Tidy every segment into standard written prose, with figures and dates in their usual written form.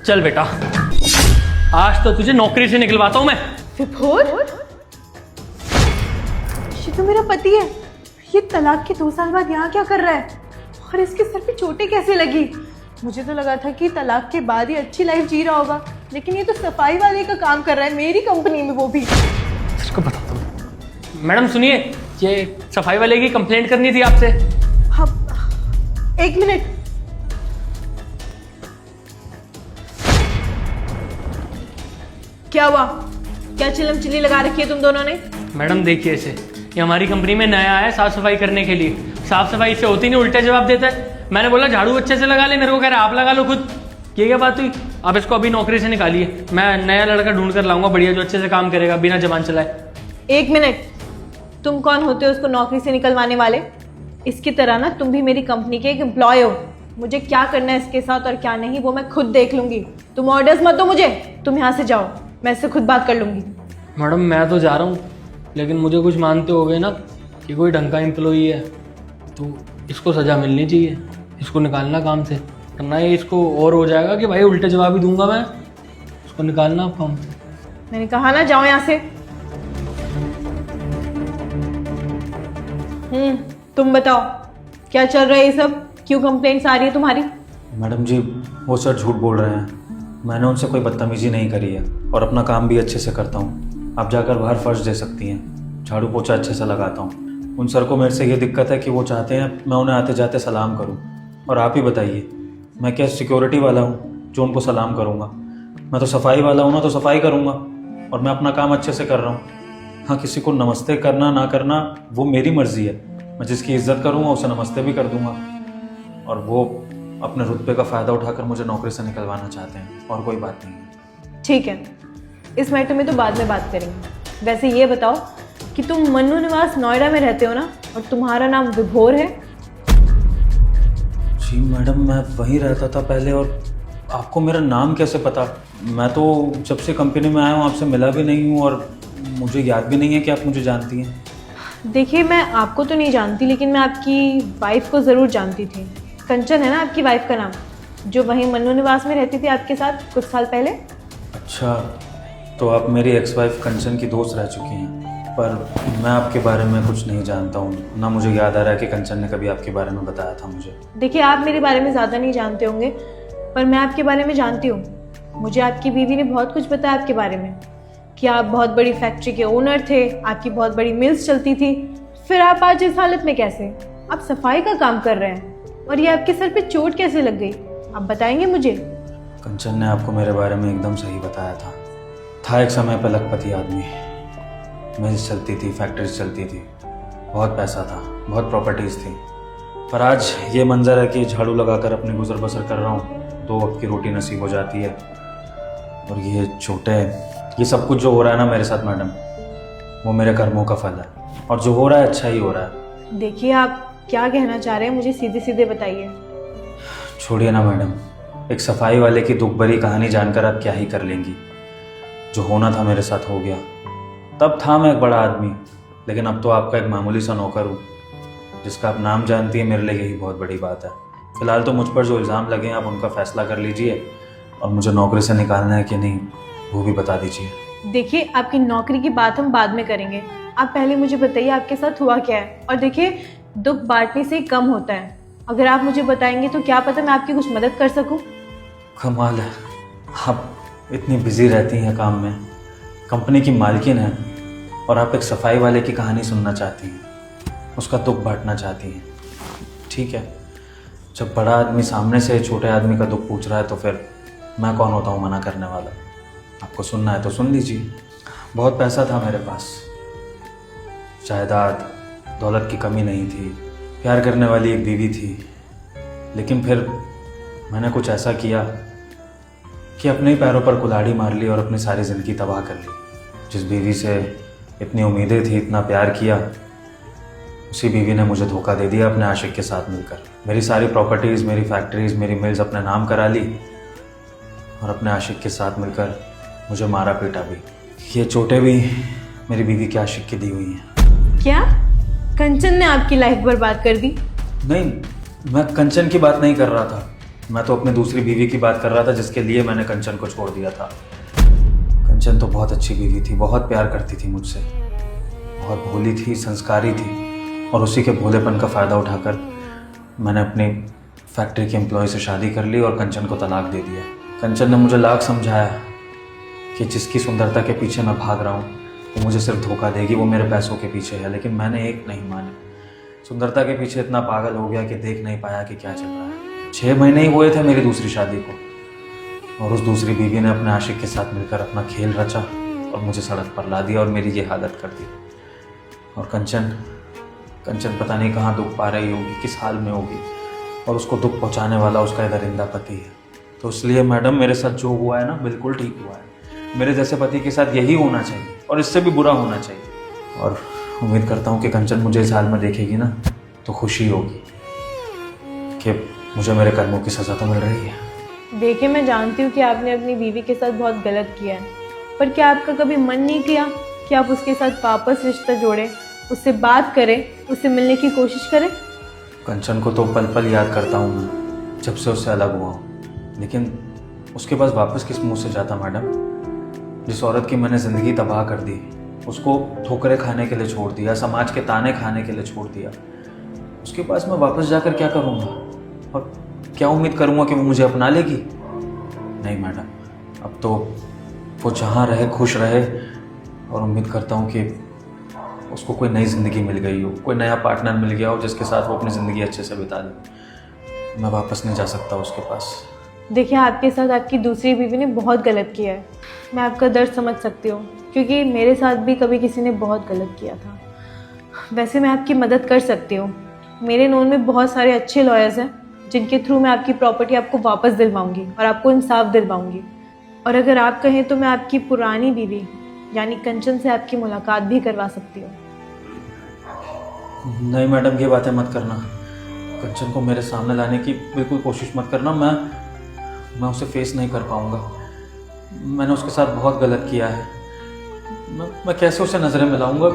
चल बेटा, आज तो तुझे नौकरी से निकलवाता हूँ मैं। विभोर, ये तो मेरा पति है। ये तलाक के 2 साल बाद यहाँ क्या कर रहा है? और इसके सर पे चोटें कैसे लगी? मुझे तो लगा था कि तलाक के बाद ही अच्छी लाइफ जी रहा होगा, लेकिन ये तो सफाई वाले का काम कर रहा है, मेरी कंपनी में, वो भी। इसको बताता हूँ। मैडम सुनिए, ये सफाई वाले की कंप्लेंट करनी थी आपसे। हाँ, 1 मिनट। क्या हुआ? क्या चिलम चिल्ली लगा रखी है तुम दोनों ने? मैडम देखिए इसे, ये हमारी कंपनी में नया आया है साफ सफाई करने के लिए। साफ सफाई से होती नहीं, उल्टा जवाब देता है। मैंने बोला झाड़ू अच्छे से लगा ले, मेरे को कह रहा है आप लगा लो खुद। ये क्या बात हुई? आप इसको अभी नौकरी से निकालिए, मैं नया लड़का ढूंढ कर लाऊंगा बढ़िया, जो अच्छे से काम करेगा बिना जबान चलाए। 1 मिनट। तुम कौन होते हो उसको नौकरी से निकलवाने वाले? इसकी तरह ना तुम भी मेरी कंपनी के एक एम्प्लॉय हो। मुझे क्या करना है इसके साथ और क्या नहीं वो मैं खुद देख लूंगी। तुम ऑर्डर्स मत दो मुझे, तुम यहाँ से जाओ, मैं इससे खुद बात कर लूंगी। मैडम मैं तो जा रहा हूँ, लेकिन मुझे कुछ मानते हो गए ना कि कोई ढंग का एम्प्लॉई है, तो इसको सज़ा मिलनी चाहिए। इसको निकालना काम से, वरना ये इसको और हो जाएगा कि भाई उल्टे जवाब ही दूंगा मैं। इसको निकालना आप काम से। मैंने कहा ना जाओ यहाँ से। तुम बताओ क्या चल रहा है ये सब? क्यों कंप्लेंट्स आ रही है तुम्हारी? मैडम जी, वो सर झूठ बोल रहे हैं। मैंने उनसे कोई बदतमीजी नहीं करी है और अपना काम भी अच्छे से करता हूँ। आप जाकर बाहर फर्श दे सकती हैं, झाड़ू पोछा अच्छे से लगाता हूँ। उन सर को मेरे से ये दिक्कत है कि वो चाहते हैं मैं उन्हें आते जाते सलाम करूँ। और आप ही बताइए, मैं क्या सिक्योरिटी वाला हूँ जो उनको सलाम करूँगा? मैं तो सफाई वाला हूँ ना, तो सफाई करूँगा। और मैं अपना काम अच्छे से कर रहा हूँ। हाँ, किसी को नमस्ते करना ना करना वो मेरी मर्जी है। मैं जिसकी इज्जत करूँगा उसे नमस्ते भी कर दूँगा। और वो अपने रुतबे का फ़ायदा उठाकर मुझे नौकरी से निकलवाना चाहते हैं, और कोई बात नहीं है। ठीक है, इस मैटर में तो बाद में बात करेंगे। वैसे ये बताओ कि तुम मन्नू निवास नोएडा में रहते हो ना, और तुम्हारा नाम विभोर है? जी मैडम, मैं वहीं रहता था पहले। और आपको मेरा नाम कैसे पता? मैं तो जब से कंपनी में आया हूँ आपसे मिला भी नहीं हूँ, और मुझे याद भी नहीं है कि आप मुझे जानती हैं। देखिए, मैं आपको तो नहीं जानती, लेकिन मैं आपकी वाइफ को ज़रूर जानती थी। कंचन है ना आपकी वाइफ का नाम, जो वहीं मन्नू निवास में रहती थी आपके साथ कुछ साल पहले। अच्छा, तो आप मेरी एक्स वाइफ कंचन की दोस्त रह चुकी हैं। पर मैं आपके बारे में कुछ नहीं जानता हूँ, ना मुझे याद आ रहा है कि कंचन ने कभी आपके बारे में बताया था मुझे। देखिए, आप मेरे बारे में ज़्यादा नहीं जानते होंगे, पर मैं आपके बारे में जानती हूँ। मुझे आपकी बीवी ने बहुत कुछ बताया आपके बारे में, कि आप बहुत बड़ी फैक्ट्री के ओनर थे, आपकी बहुत बड़ी मिल्स चलती थी। फिर आप आज इस हालत में कैसे? आप सफाई का काम कर रहे हैं, और ये आपके सर पे चोट कैसे लग गई? आप बताएंगे मुझे? कंचन ने आपको मेरे बारे में एकदम सही बताया था एक समय पर लखपति आदमी। मिल्स चलती थी, फैक्ट्रीज चलती थी, बहुत पैसा था, बहुत प्रॉपर्टीज़ थी। पर आज ये मंजर है कि झाड़ू लगाकर अपनी गुजर बसर कर रहा हूँ, 2 वक्त की रोटी नसीब हो जाती है। और ये चोटें, ये सब कुछ जो हो रहा है ना मेरे साथ मैडम, वो मेरे कर्मों का फल है। और जो हो रहा है अच्छा ही हो रहा है। देखिए, आप क्या कहना चाह रहे हैं मुझे सीधे सीधे बताइए। छोड़िए ना मैडम, एक सफाई वाले की दुख भरी कहानी जानकर आप क्या ही कर लेंगी। जो होना था मेरे साथ हो गया। तब था मैं एक बड़ा आदमी, लेकिन अब तो आपका एक मामूली सा नौकर हूँ, जिसका आप नाम जानती है। मेरे लिए यही बहुत बड़ी बात है। फिलहाल तो मुझ पर जो इल्ज़ाम लगे हैं आप उनका फैसला कर लीजिए, और मुझे नौकरी से निकालना है कि नहीं वो भी बता दीजिए। देखिए, आपकी नौकरी की बात हम बाद में करेंगे। आप पहले मुझे बताइए आपके साथ हुआ क्या है। और देखिए, दुख बांटने से कम होता है। अगर आप मुझे बताएंगे तो क्या पता मैं आपकी कुछ मदद कर सकूं। कमाल है, आप इतनी बिजी रहती हैं काम में, कंपनी की मालकिन हैं, और आप एक सफाई वाले की कहानी सुनना चाहती हैं, उसका दुख बांटना चाहती हैं। ठीक है, जब बड़ा आदमी सामने से छोटे आदमी का दुख पूछ रहा है तो फिर मैं कौन होता हूँ मना करने वाला? आपको सुनना है तो सुन लीजिए। बहुत पैसा था मेरे पास, जायदाद दौलत की कमी नहीं थी, प्यार करने वाली एक बीवी थी। लेकिन फिर मैंने कुछ ऐसा किया कि अपने ही पैरों पर कुल्हाड़ी मार ली और अपनी सारी ज़िंदगी तबाह कर ली। जिस बीवी से इतनी उम्मीदें थी, इतना प्यार किया, उसी बीवी ने मुझे धोखा दे दिया अपने आशिक के साथ मिलकर। मेरी सारी प्रॉपर्टीज़, मेरी फैक्ट्रीज़, मेरी मिल्स अपने नाम करा ली, और अपने आशिक के साथ मिलकर मुझे मारा पीटा भी। ये चोटें भी मेरी बीवी के आशिक की दी हुई हैं। क्या कंचन ने आपकी लाइफ बर्बाद कर दी? नहीं, मैं कंचन की बात नहीं कर रहा था। मैं तो अपनी दूसरी बीवी की बात कर रहा था जिसके लिए मैंने कंचन को छोड़ दिया था। कंचन तो बहुत अच्छी बीवी थी, बहुत प्यार करती थी मुझसे, बहुत भोली थी, संस्कारी थी, और उसी के भोलेपन का फ़ायदा उठाकर मैंने अपनी फैक्ट्री के एम्प्लॉय से शादी कर ली और कंचन को तलाक दे दिया। कंचन ने मुझे लाख समझाया कि जिसकी सुंदरता के पीछे मैं भाग रहा हूँ वो मुझे सिर्फ धोखा देगी, वो मेरे पैसों के पीछे है, लेकिन मैंने एक नहीं मानी। सुंदरता के पीछे इतना पागल हो गया कि देख नहीं पाया कि क्या चल रहा है। 6 महीने ही हुए थे मेरी दूसरी शादी को, और उस दूसरी बीवी ने अपने आशिक के साथ मिलकर अपना खेल रचा और मुझे सड़क पर ला दिया और मेरी ये हालत कर दी। और कंचन पता नहीं कहाँ दुख पा रही होगी, किस हाल में होगी, और उसको दुख पहुँचाने वाला उसका दरिंदा पति है। तो इसलिए मैडम, मेरे साथ जो हुआ है ना, बिल्कुल ठीक हुआ है। मेरे जैसे पति के साथ यही होना चाहिए और इससे भी बुरा होना चाहिए। और उम्मीद करता हूँ कि कंचन मुझे इस हाल में देखेगी ना तो खुशी होगी कि मुझे मेरे कर्मों की सज़ा तो मिल रही है। देखिए, मैं जानती हूँ कि आपने अपनी बीवी के साथ बहुत गलत किया है, पर क्या आपका कभी मन नहीं किया कि आप उसके साथ वापस रिश्ता जोड़ें, उससे बात करें, उससे मिलने की कोशिश करें? कंचन को तो पल पल याद करता हूँ मैं, जब से उससे अलग हुआ हूँ, लेकिन उसके पास वापस किस मुंह से जाता मैडम? जिस औरत की मैंने ज़िंदगी तबाह कर दी, उसको ठोकरें खाने के लिए छोड़ दिया, समाज के ताने खाने के लिए छोड़ दिया, उसके पास मैं वापस जाकर क्या करूँगा? और क्या उम्मीद करूँगा कि वो मुझे अपना लेगी? नहीं मैडम, अब तो वो जहाँ रहे खुश रहे, और उम्मीद करता हूँ कि उसको कोई नई ज़िंदगी मिल गई हो, कोई नया पार्टनर मिल गया हो जिसके साथ वो अपनी ज़िंदगी अच्छे से बिता ले। मैं वापस नहीं जा सकता उसके पास। देखिए, आपके साथ आपकी दूसरी बीवी ने बहुत गलत किया है। मैं आपका दर्द समझ सकती हूँ, क्योंकि मेरे साथ भी कभी किसी ने बहुत गलत किया था। वैसे मैं आपकी मदद कर सकती हूँ। मेरे नोन में बहुत सारे अच्छे लॉयर्स हैं जिनके थ्रू मैं आपकी प्रॉपर्टी आपको वापस दिलवाऊंगी और आपको इंसाफ दिलवाऊंगी। और अगर आप कहें तो मैं आपकी पुरानी बीवी यानी कंचन से आपकी मुलाकात भी करवा सकती हूँ। नहीं मैडम, ये बातें मत करना। कंचन को मेरे सामने लाने की बिल्कुल कोशिश मत करना। मैं उसे फेस नहीं कर पाऊँगा। मैंने उसके साथ बहुत गलत किया है। मैं कैसे उसे नज़रें मिलाऊंगा?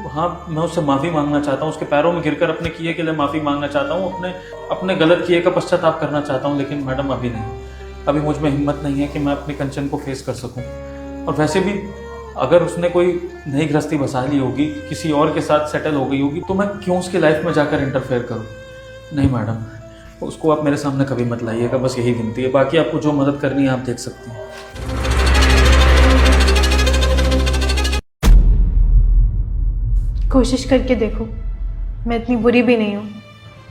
हाँ, मैं उससे माफ़ी मांगना चाहता हूँ, उसके पैरों में गिरकर अपने किए के लिए माफ़ी मांगना चाहता हूँ, अपने गलत किए का पश्चाताप करना चाहता हूँ, लेकिन मैडम अभी नहीं। अभी मुझ में हिम्मत नहीं है कि मैं अपनी कंचन को फेस कर सकूँ। और वैसे भी अगर उसने कोई नई गृहस्थी बसा ली होगी, किसी और के साथ सेटल हो गई होगी, तो मैं क्यों उसकी लाइफ में जाकर इंटरफेयर करूँ? नहीं मैडम, उसको आप मेरे सामने कभी मत लाइएगा, बस यही विनती है। बाकी आपको जो मदद करनी है आप देख सकती हैं। कोशिश करके देखो, मैं इतनी बुरी भी नहीं हूँ।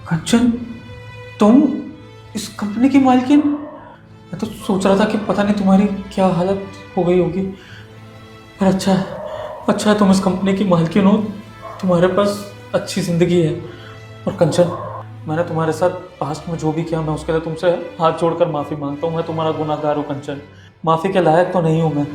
कंचन, तुम इस कंपनी की मालकिन? मैं तो सोच रहा था कि पता नहीं तुम्हारी क्या हालत हो गई होगी। पर अच्छा है तुम इस कंपनी की मालकिन हो, तुम्हारे पास अच्छी ज़िंदगी है। और कंचन, मैंने तुम्हारे साथ पास्ट में जो भी किया, मैं उसके लिए तुमसे हाथ जोड़कर माफ़ी मांगता हूँ। मैं तुम्हारा गुनाहगार हूँ कंचन, माफ़ी के लायक तो नहीं हूँ मैं,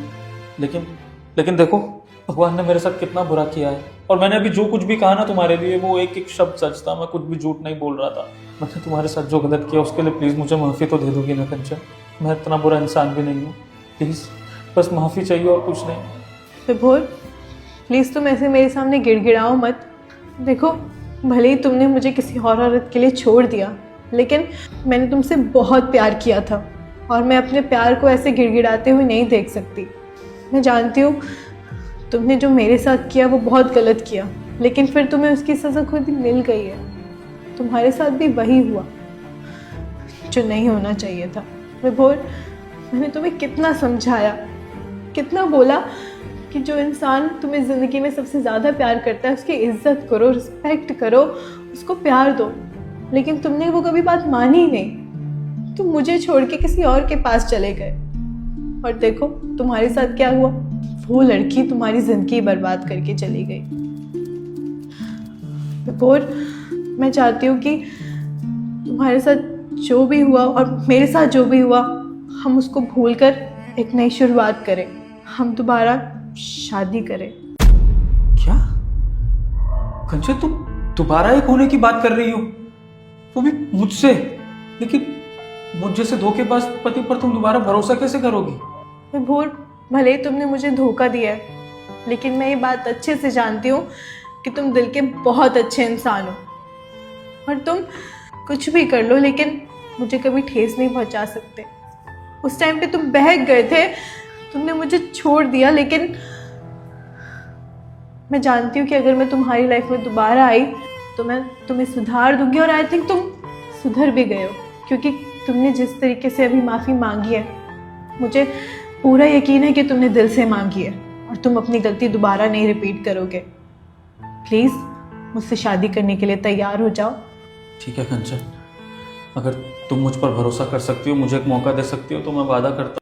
लेकिन देखो भगवान ने मेरे साथ कितना बुरा किया है। और मैंने अभी जो कुछ भी कहा ना तुम्हारे लिए, वो एक एक शब्द सच था। मैं कुछ भी झूठ नहीं बोल रहा था। मैंने तुम्हारे साथ जो गलत किया उसके लिए प्लीज़ मुझे माफ़ी तो दे दोगी ना कंचन? मैं इतना बुरा इंसान भी नहीं हूँ, प्लीज़ बस माफ़ी चाहिए और कुछ नहीं। विभोर, प्लीज़ तुम ऐसे मेरे सामने गिड़गिड़ाओ मत। देखो, भले ही तुमने मुझे किसी और औरत के लिए छोड़ दिया, लेकिन मैंने तुमसे बहुत प्यार किया था और मैं अपने प्यार को ऐसे गिड़गिड़ाते हुए नहीं देख सकती। मैं जानती हूँ तुमने जो मेरे साथ किया वो बहुत गलत किया, लेकिन फिर तुम्हें उसकी सज़ा खुद ही मिल गई है। तुम्हारे साथ भी वही हुआ जो नहीं होना चाहिए था। विभोर, मैंने तुम्हें कितना समझाया, कितना बोला कि जो इंसान तुम्हें ज़िंदगी में सबसे ज़्यादा प्यार करता है उसकी इज्जत करो, रिस्पेक्ट करो, उसको प्यार दो, लेकिन तुमने वो कभी बात मानी ही नहीं। तुम मुझे छोड़ के किसी और के पास चले गए और देखो तुम्हारे साथ क्या हुआ। वो लड़की तुम्हारी ज़िंदगी बर्बाद करके चली गई। विभोर, मैं चाहती हूँ कि तुम्हारे साथ जो भी हुआ और मेरे साथ जो भी हुआ, हम उसको भूलकर एक नई शुरुआत करें, हम दोबारा शादी करें। क्या कंचन, तुम दोबारा एक होने की बात कर रही हो? वो भी मुझसे? लेकिन मुझ जैसे धोखेबाज पति पर तुम दोबारा भरोसा कैसे करोगी? विभोर, भले ही तुमने मुझे धोखा दिया है, लेकिन मैं ये बात अच्छे से जानती हूँ कि तुम दिल के बहुत अच्छे इंसान हो। और तुम कुछ भी कर लो, लेकिन मुझे कभी ठेस नहीं पहुंचा सकते। उस टाइम पे तुम बहक गए थे, तुमने मुझे छोड़ दिया, लेकिन मैं जानती हूँ कि अगर मैं तुम्हारी लाइफ में दोबारा आई तो मैं तुम्हें सुधार दूंगी, और आई थिंक तुम सुधर भी गए हो, क्योंकि तुमने जिस तरीके से अभी माफ़ी मांगी है, मुझे पूरा यकीन है कि तुमने दिल से मांगी है और तुम अपनी गलती दोबारा नहीं रिपीट करोगे। प्लीज़ मुझसे शादी करने के लिए तैयार हो जाओ। ठीक है कंचन, अगर तुम मुझ पर भरोसा कर सकती हो, मुझे एक मौका दे सकती हो, तो मैं वादा करता